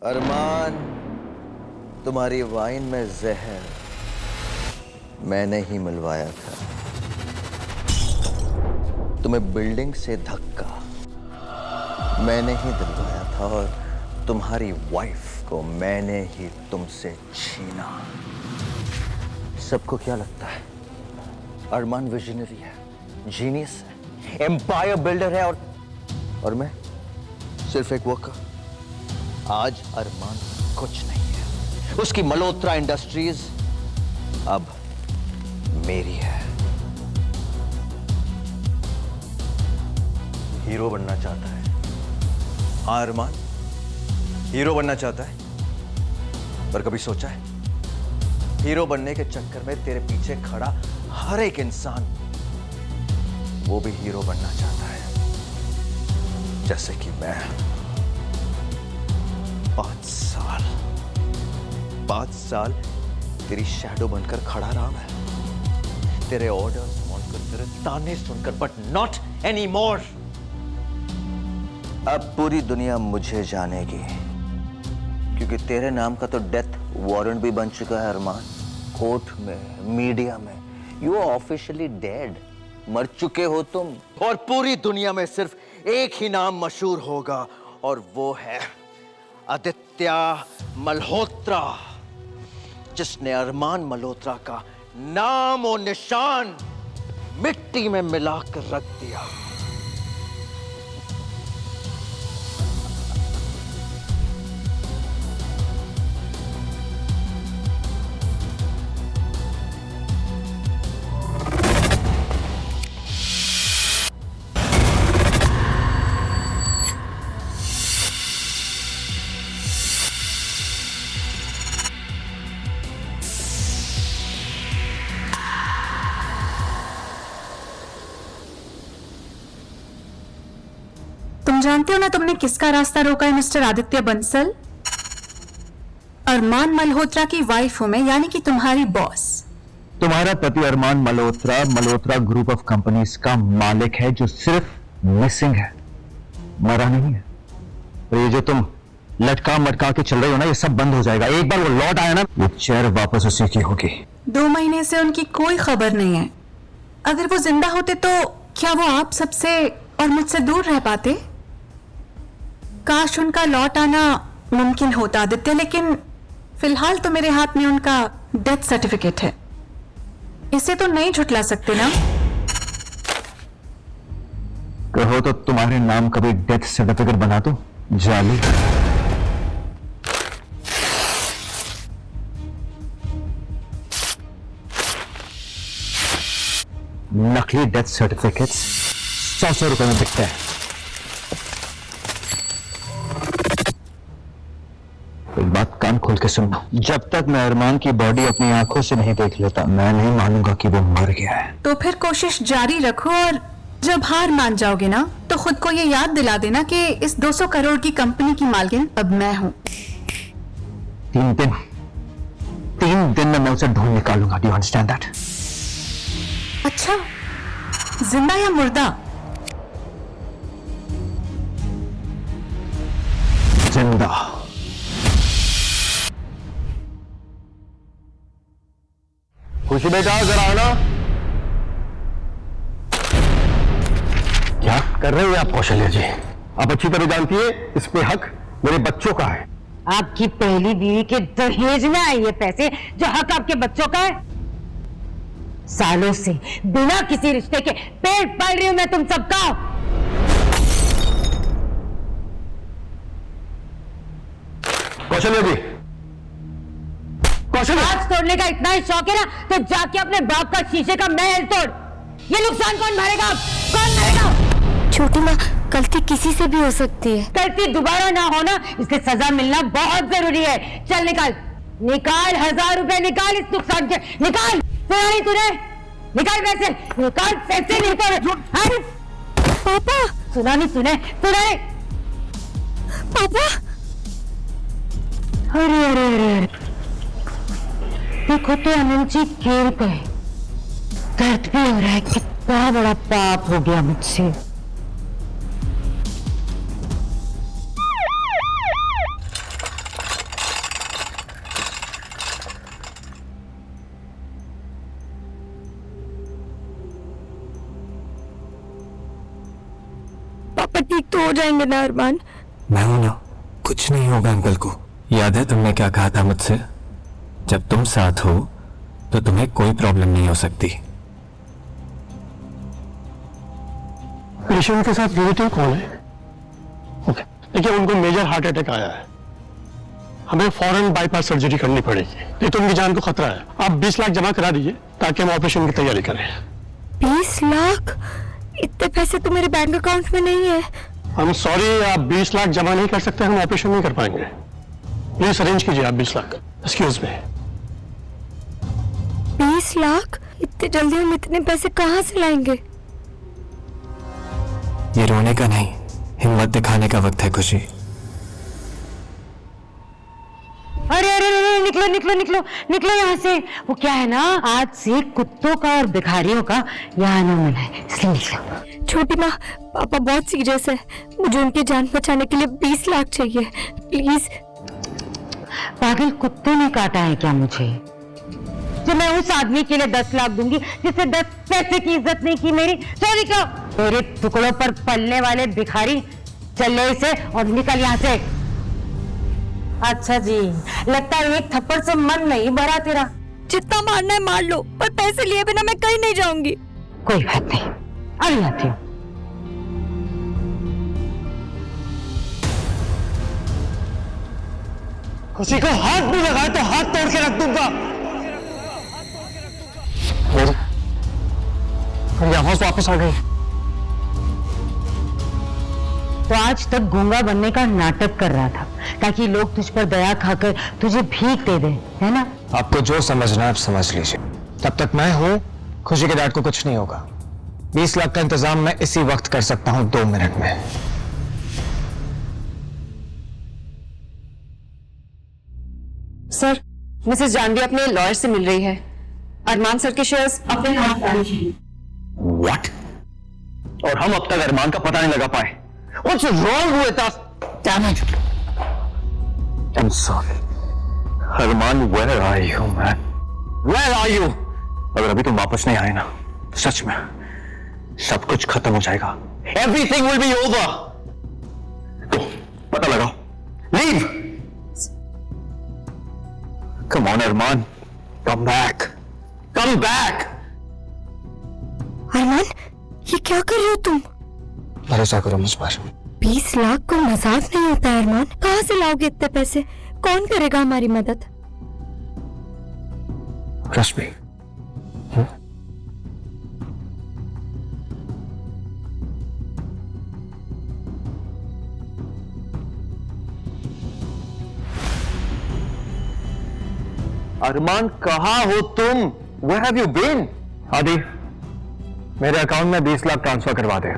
अरमान, तुम्हारी वाइन में जहर मैंने ही मिलवाया था। तुम्हें बिल्डिंग से धक्का मैंने ही दिलवाया था और तुम्हारी वाइफ को मैंने ही तुमसे छीना। सबको क्या लगता है अरमान विजनरी है, जीनियस है, एम्पायर बिल्डर है और मैं सिर्फ एक वर्कर। आज अरमान कुछ नहीं है। उसकी मल्होत्रा इंडस्ट्रीज अब मेरी है। हीरो बनना चाहता है। हाँ अरमान, हीरो बनना चाहता है, पर कभी सोचा है हीरो बनने के चक्कर में तेरे पीछे खड़ा हर एक इंसान वो भी हीरो बनना चाहता है, जैसे कि मैं। 5 साल तेरी शैडो बनकर खड़ा रहा मैं, तेरे ऑर्डर्स सुनकर, तेरे ताने सुनकर, बट नॉट एनी मोर। अब पूरी दुनिया मुझे जानेगी, क्योंकि तेरे नाम का तो डेथ वारंट भी बन चुका है अरमान। कोर्ट में, मीडिया में, यू आर ऑफिशियली डेड। मर चुके हो तुम, और पूरी दुनिया में सिर्फ एक ही नाम मशहूर होगा, और वो है आदित्य मल्होत्रा, जिसने अरमान मल्होत्रा का नाम और निशान मिट्टी में मिलाकर रख दिया। जानते हो ना तुमने किसका रास्ता रोका है मिस्टर आदित्य बंसल? अरमान मल्होत्रा की वाइफ हूं मैं, यानी कि तुम्हारी बॉस। तुम्हारा पति Armaan Malhotra Malhotra group of companies का मालिक है, जो सिर्फ मिसिंग है, मरा नहीं है। और ये जो तुम लटका मटका के चल रहे हो ना, ये सब बंद हो जाएगा। एक बार वो लौट आया ना, वो चेयर वापस उसी की होगी। 2 महीने से उनकी कोई खबर नहीं है। अगर वो जिंदा होते तो क्या वो आप सबसे और मुझसे दूर रह पाते? काश उनका लौट आना मुमकिन होता आदित्य, लेकिन फिलहाल तो मेरे हाथ में उनका डेथ सर्टिफिकेट है। इसे तो नहीं झुटला सकते ना? कहो तो तुम्हारे नाम का भी डेथ सर्टिफिकेट बना दो, जाली। नकली डेथ सर्टिफिकेट 100 रुपए में बिकते हैं। एक बात कान खोल के सुनना, जब तक मैं अरमान की बॉडी अपनी आंखों से नहीं देख लेता, मैं नहीं मानूंगा कि वो मर गया है। तो फिर कोशिश जारी रखो, और जब हार मान जाओगे ना, तो खुद को ये याद दिला देना कि इस 200 करोड़ की कंपनी की मालकिन अब मैं हूं। 3 दिन में मैं उसे ढूंढ निकालूंगा। Do you understand that? अच्छा, जिंदा या मुर्दा? जिंदा। खुशी बेटा, जरा आना। क्या कर रहे हो आप कौशल्या जी? आप अच्छी तरह जानती है इस पे हक मेरे बच्चों का है। आपकी पहली बीवी के दहेज में आए ये पैसे, जो हक आपके बच्चों का है। सालों से बिना किसी रिश्ते के पेट पाल रही हूं मैं तुम सबका। कौशल्या जी, हाथ तोड़ने का इतना ही शौक है ना, तो जाके अपने बाप का शीशे का महल तोड़। ये नुकसान कौन भरेगा? कौन भरेगा? छोटी माँ, गलती किसी से भी हो सकती है। गलती दोबारा ना होना, इसकी सजा मिलना बहुत जरूरी है। चल निकाल, निकाल 1000 रुपए निकाल इस नुकसान के। निकाल, सुना नहीं तूने? निकाल पैसे, निकाल पैसे, निकाल। पापा, सुना नहीं तूने? सुना नहीं? पापा। अरे अरे अरे, देखो तो अनिल जी गिर गए। दर्द भी हो रहा है। कितना बड़ा पाप हो गया मुझसे। हो जाएंगे ना अरमान? मैं हूं ना, कुछ नहीं होगा अंकल को। याद है तुमने क्या कहा था मुझसे? जब तुम साथ हो तो तुम्हें कोई प्रॉब्लम नहीं हो सकती। पेशेंट के साथ रिलेटिव कौन है? ओके, देखिए उनको मेजर हार्ट अटैक आया है, हमें फौरन बाईपास सर्जरी करनी पड़ेगी, नहीं तो उनकी जान को खतरा है। आप 20 लाख जमा करा दीजिए ताकि हम ऑपरेशन की तैयारी करें। 20 लाख? इतने पैसे तो मेरे बैंक अकाउंट में नहीं है। हम सॉरी, आप 20 लाख जमा नहीं कर सकते, हम ऑपरेशन नहीं कर पाएंगे। प्लीज अरेंज कीजिए आप 20 लाख। Excuse me. 20 लाख? इतने जल्दी हम इतने पैसे कहाँ से लाएंगे? ये रोने का नहीं, हिम्मत दिखाने का वक्त है खुशी। अरे अरे अरे, निकलो निकलो निकलो निकलो यहाँ से। वो क्या है ना, आज से कुत्तों का और भिखारियों का यहाँ आना मना है, इसलिए निकलो। छोटी माँ, पापा बहुत सीरियस है, मुझे उनकी जान बचाने के लिए 20 लाख चाहिए, प्लीज। पागल कुत्ते ने काटा है क्या मुझे, जो मैं उस आदमी के लिए 10 लाख दूंगी जिससे 10 पैसे की इज्जत नहीं की मेरी? सॉरी क्या, तेरे टुकड़ों पर पलने वाले भिखारी, चल ले इसे और निकल यहाँ से। अच्छा जी, लगता है एक थप्पड़ से मन नहीं भरा तेरा। जितना मारना है मार लो, पर पैसे लिए बिना मैं कहीं नहीं जाऊंगी। कोई बात नहीं, अभी आती हूँ। किसी को हाथ भी लगाए तो हाथ तोड़ के रख दूंगा। मेरी आवाज वापस आ गई। तो आज तक गूंगा बनने का नाटक कर रहा था ताकि लोग तुझ पर दया खाकर तुझे भीख दे दे, है ना? आपको जो समझना है आप समझ लीजिए। तब तक मैं हूं, खुशी के डैड को कुछ नहीं होगा। 20 लाख का इंतजाम मैं इसी वक्त कर सकता हूं, 2 मिनट में। सर, मिसेस जानवी अपने लॉयर से मिल रही है। अरमान सर के शेयर्स अपने नाम डाले हैं। व्हाट? और हम अब तक अरमान का पता नहीं लगा पाए। What's wrong with us? Damn it! I'm sorry. Armaan, where are you, man? Where are you? अगर अभी तुम वापस नहीं आए ना, सच में सब कुछ खत्म हो जाएगा। Everything will be over. तो पता लगाओ। Leave. Come on, Armaan. Come back. Come back. अरमान, ये क्या कर रहे हो तुम? भरोसा करो मुझ पर। 20 लाख को मजाक नहीं होता है अरमान। कहाँ से लाओगे इतने पैसे? कौन करेगा हमारी मदद? Trust me. अरमान, कहाँ हो तुम? Where have you been? आदि, मेरे अकाउंट में 20 लाख ट्रांसफर करवा दे।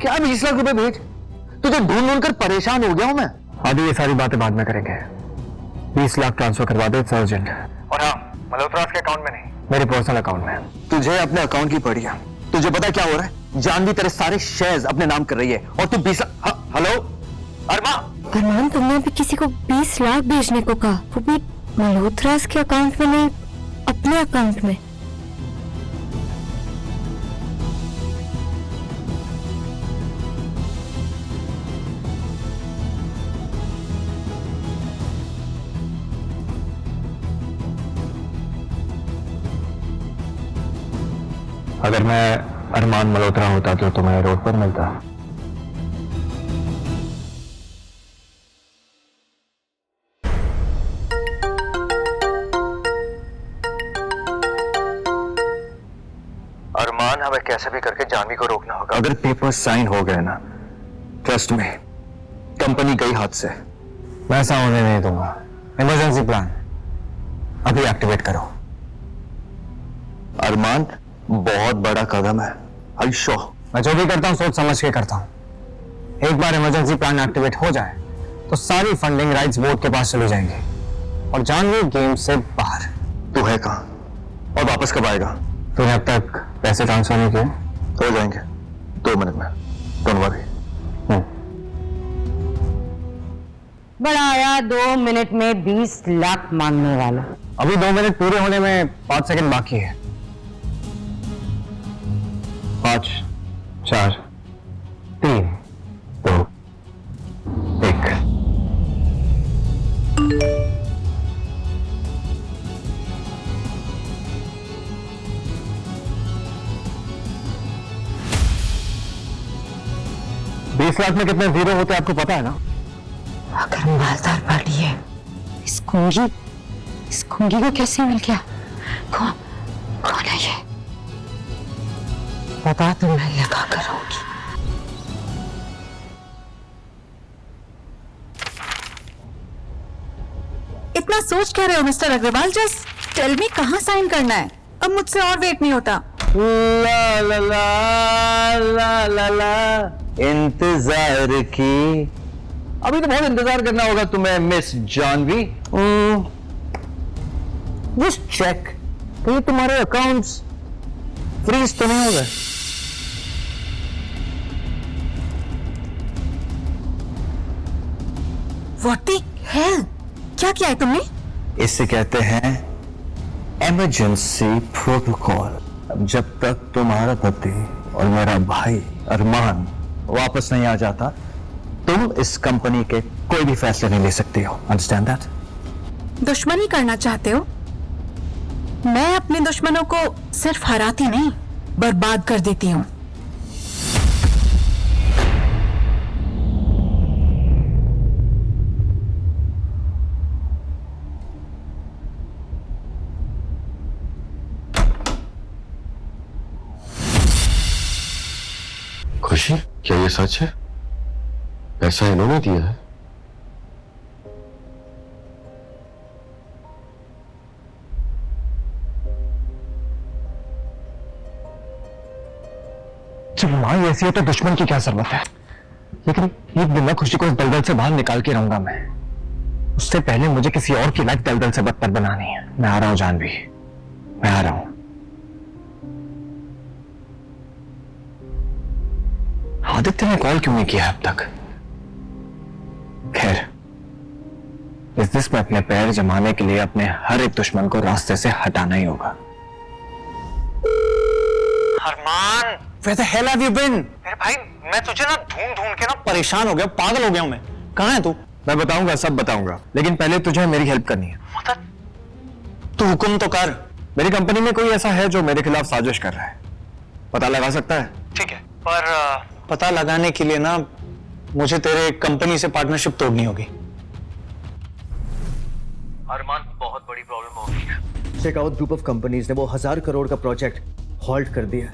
क्या 20 लाख रुपए भेज? तुझे ढूंढ ढूंढ कर परेशान हो गया हूं मैं। आदि, ये सारी बातें बाद में करेंगे। 20 लाख ट्रांसफर करवा दे, इट्स अर्जेंट। और हाँ, मल्होत्रास के अकाउंट में नहीं, मेरे पर्सनल अकाउंट में। तुझे अपने अकाउंट की पड़ी है। तुझे पता क्या हो रहा है? जानवी तेरे सारे शेयर्स अपने नाम कर रही है और तू 20 लाख। हेलो अरमान, तुमने अभी किसी को 20 लाख भेजने को कहा, वो भी मल्होत्रास के अकाउंट में नहीं, अपने अकाउंट में। अगर मैं अरमान मल्होत्रा होता तो तुम्हें रोड पर मिलता। अरमान, हमें कैसे भी करके जानवी को रोकना होगा। अगर पेपर साइन हो गए ना, ट्रस्ट में कंपनी गई हाथ से। मैं ऐसा होने नहीं दूंगा। इमरजेंसी प्लान अभी एक्टिवेट करो। अरमान, बहुत बड़ा कदम है। I show. मैं जो भी करता हूँ सोच समझ के करता हूँ। एक बार इमरजेंसी प्लान एक्टिवेट हो जाए तो सारी फंडिंग राइट्स बोर्ड के पास चली जाएंगी और जानवी गेम से बाहर। तू है कहाँ और वापस कब आएगा? तूने अब तक पैसे ट्रांसफर नहीं किए? हो जाएंगे 2 मिनट में। Don't worry. बड़ा आया 2 मिनट में 20 लाख मांगने वाला। अभी 2 मिनट पूरे होने में 5 सेकंड बाकी है। 5, 4, 20 लाख में कितने जीरो होते आपको पता है ना? अगर मालदार पार्टी है, इस कुंगी को कैसे मिल गया? कौन है ये? पता तो मैं लगा कर रहूंगी। इतना सोच क्या रहे हो mister Agarwal? Just tell me कहाँ साइन करना है। अब मुझसे और वेट नहीं होता। ला ला ला ला ला ला इंतजार की। अभी तो बहुत इंतजार करना होगा तुम्हें मिस जानवी। जस्ट चेक कि ये तुम्हारे अकाउंट्स फ्रीज तो नहीं हो गए। What the hell? क्या किया है तुमने? इसे कहते हैं इमरजेंसी प्रोटोकॉल। अब जब तक तुम्हारा पति और मेरा भाई अरमान वापस नहीं आ जाता, तुम इस कंपनी के कोई भी फैसले नहीं ले सकती हो। Understand that? दुश्मनी करना चाहते हो? मैं अपने दुश्मनों को सिर्फ हराती नहीं, बर्बाद कर देती हूँ। खुशी, क्या ये सच है? पैसा इन्होंने दिया है? जब माँ ऐसी है तो दुश्मन की क्या जरूरत है? लेकिन एक दिन मैं खुशी को इस दलदल से बाहर निकाल के रहूंगा। मैं उससे पहले मुझे किसी और की लाइफ दलदल से बदतर बनानी है। मैं आ रहा हूं जानवी, मैं आ रहा हूं। आदित्य ने कॉल क्यों नहीं किया अब तक? खैर, इस दिस में अपने पैर जमाने के लिए अपने हर एक दुश्मन को रास्ते से हटाना ही होगा। अरमान, where the hell have you been? मेरे भाई, मैं तुझे ना ढूंढ ढूंढ के ना परेशान हो गया, पागल हो गया हूं मैं। कहां है तू? मैं बताऊंगा, सब बताऊंगा, लेकिन पहले तुझे मेरी हेल्प करनी है। मतलब तू हुक्म तो कर। मेरी कंपनी में कोई ऐसा है जो मेरे खिलाफ साजिश कर रहा है, पता लगा सकता है? ठीक है, पर पता लगाने के लिए ना मुझे तेरे कंपनी से पार्टनरशिप तोड़नी होगी। अरमान, बहुत बड़ी प्रॉब्लम हो गई है। शेखावत ग्रुप ऑफ कंपनीज ने वो 1000 करोड़ का प्रोजेक्ट हॉल्ट कर दिया है।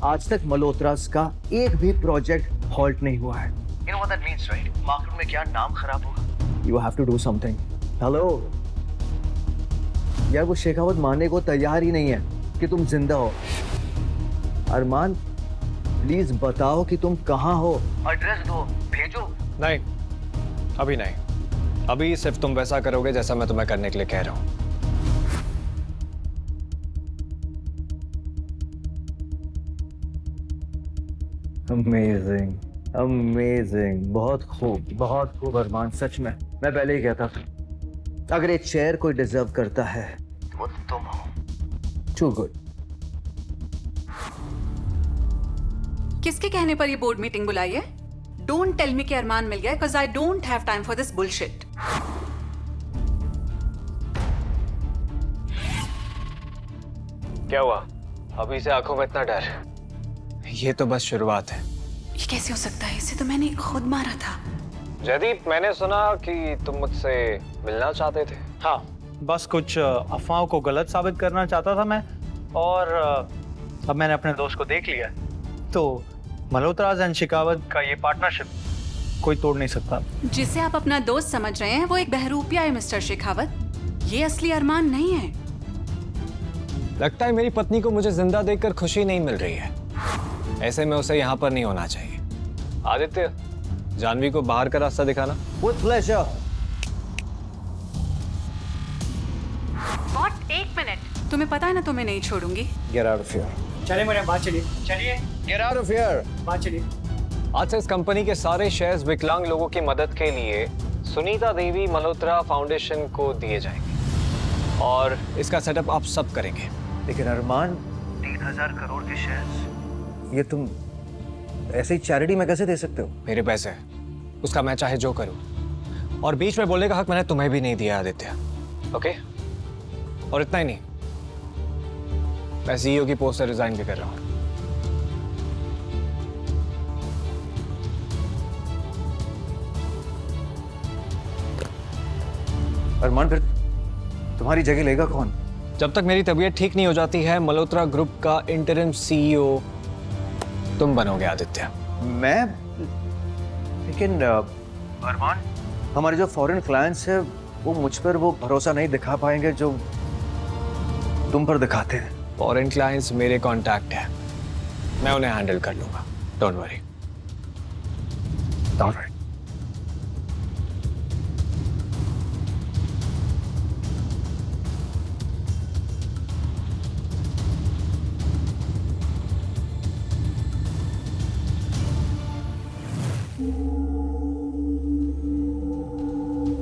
आज तक मल्होत्रास का एक भी प्रोजेक्ट हॉल्ट नहीं हुआ है। You know what that means, right? Market में क्या नाम खराब होगा। You have to do something. Hello यार, वो शेखावत मानने को तैयार ही नहीं है कि तुम जिंदा हो। अरमान, प्लीज बताओ कि तुम कहाँ हो। एड्रेस दो, भेजो। नहीं, अभी नहीं। अभी सिर्फ तुम वैसा करोगे जैसा मैं तुम्हें करने के लिए कह रहा हूं। अमेजिंग, अमेजिंग, बहुत खूब अरमान, सच में मैं पहले ही कहता था, अगर ये चेयर कोई डिजर्व करता है तो वो तुम हो। Too good. किसके कहने पर ये बोर्ड मीटिंग बुलाई है? डोंट टेल मी कि अरमान मिल गया, because I don't have time for this bullshit. क्या हुआ? अभी से आंखों में इतना डर? ये तो बस शुरुआत है। ये कैसे हो सकता है? इसे तो मैंने खुद मारा था। जयदीप, मैंने सुना कि तुम मुझसे मिलना चाहते थे। हाँ, बस कुछ अफवाहों को गलत साबित करना चाहता था मैं, और अब मैंने अपने दोस्त को देख लिया, तो मल्होत्रास एंड शेखावत का ये पार्टनरशिप कोई तोड़ नहीं सकता। जिसे आप अपना दोस्त समझ रहे हैं वो एक बहरूपिया है मिस्टर शेखावत। ये असली अरमान नहीं है। लगता है मेरी पत्नी को मुझे जिंदा देखकर खुशी नहीं मिल रही है। ऐसे में उसे यहाँ पर नहीं होना चाहिए। आदित्य, जानवी को बाहर का रास्ता दिखाना। With pleasure. What? एक मिनट, तुम्हें पता है ना तुम्हें नहीं छोड़ूंगी। Get out of here. चलिए मेरे बात चलिए, Get out of here. बात चलिए। आज से इस कंपनी के सारे शेयर्स विकलांग लोगों की मदद के लिए सुनीता देवी मल्होत्रा फाउंडेशन को दिए जाएंगे, और इसका सेटअप आप सब करेंगे। लेकिन अरमान, 3000 करोड़ के शेयर्स, ये तुम ऐसे ही चैरिटी में कैसे दे सकते हो? मेरे पैसे, उसका मैं चाहे जो करूं, और बीच में बोलने का हक मैंने तुम्हें भी नहीं दिया आदित्य। ओके? और इतना ही नहीं, मैं सीईओ की पोस्ट से रिजाइन भी कर रहा हूं। अरमान फिर तुम्हारी जगह लेगा कौन? जब तक मेरी तबीयत ठीक नहीं हो जाती है, मल्होत्रा ग्रुप का इंटरिम सीईओ तुम बनोगे आदित्य। मैं? लेकिन अरमान, हमारे जो फॉरेन क्लाइंट्स हैं वो मुझ पर वो भरोसा नहीं दिखा पाएंगे जो तुम पर दिखाते हैं। फॉरेन क्लाइंट्स मेरे कांटेक्ट है, मैं उन्हें हैंडल कर लूंगा, डोंट वरी। ऑलराइट।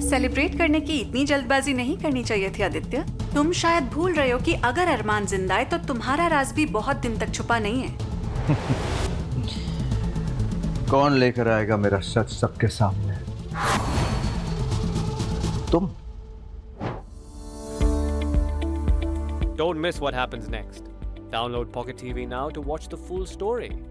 सेलिब्रेट करने की इतनी जल्दबाजी नहीं करनी चाहिए थी आदित्य। तुम शायद भूल रहे हो कि अगर अरमान जिंदा है तो तुम्हारा राज भी बहुत दिन तक छुपा नहीं है। कौन लेकर आएगा मेरा सच सबके सामने? तुम। Don't miss what happens next. Download Pocket TV now to watch the full story.